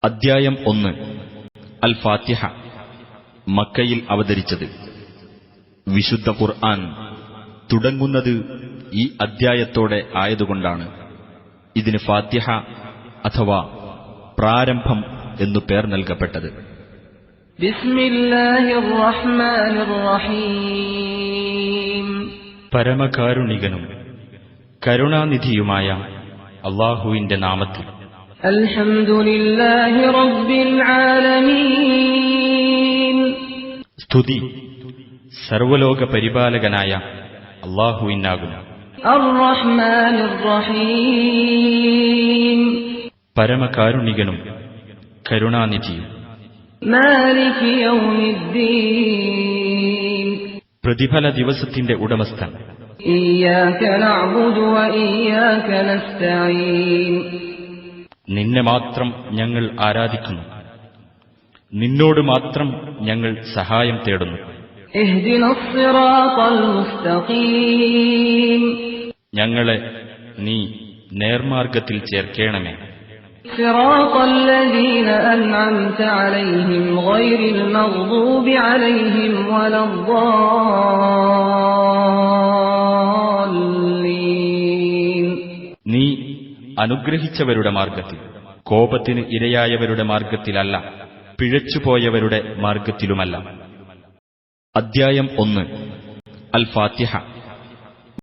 അദ്ധ്യായം 1 അൽ ഫാത്തിഹ. മക്കയിൽ അവതരിച്ചത്. വിശുദ്ധ ഖുർആൻ തുടങ്ങുന്നത് ഈ അദ്ധ്യായത്തോടെ ആയതുകൊണ്ടാണ് ഇതിന് ഫാത്തിഹ അഥവാ പ്രാരംഭം എന്നു പേർ നൽകപ്പെട്ടത്. ബിസ്മില്ലാഹിർ റഹ്മാനിർ റഹീം. പരമകാരുണികനും കരുണാനിധിയുമായ അല്ലാഹുവിന്റെ നാമത്തിൽ. അൽഹംദുലില്ലാഹി റബ്ബിൽ ആലമീൻ. സ്തുതി സർവലോക പരിപാലകനായ അല്ലാഹുവിനാകുന്നു. അർ-റഹ്മാനിർ റഹീം. പരമകാരുണികനും കരുണാനിധിയും. മാലികി യൗമിദ്ദീൻ. പ്രതിഫല ദിവസത്തിന്റെ ഉടമസ്ഥൻ. ഇയ്യാക നഅ്ബുദു വ ഇയ്യാക നസ്തഈൻ. നിന്നെ മാത്രം ഞങ്ങൾ ആരാധിക്കുന്നു, നിന്നോട് മാത്രം ഞങ്ങൾ സഹായം തേടുന്നു. ഇഹ്ദിനസ് സിറാത്തൽ മുസ്തഖീം. ഞങ്ങളെ നീ നേർമാർഗത്തിൽ ചേർക്കേണമേ. സിറാത്തൽ ലദീന അൻഅംത അലൈഹിം ഗൈറിൽ മഗ്ദൂബി അലൈഹിം വലദ്ദാല്ലീൻ. നീ അനുഗ്രഹിച്ചവരുടെ മാർഗത്തിൽ, കോപത്തിന് ഇരയായവരുടെ മാർഗത്തിലല്ല, പിഴച്ചുപോയവരുടെ മാർഗത്തിലുമല്ല. അദ്ധ്യായം 1 അൽ ഫാത്തിഹ.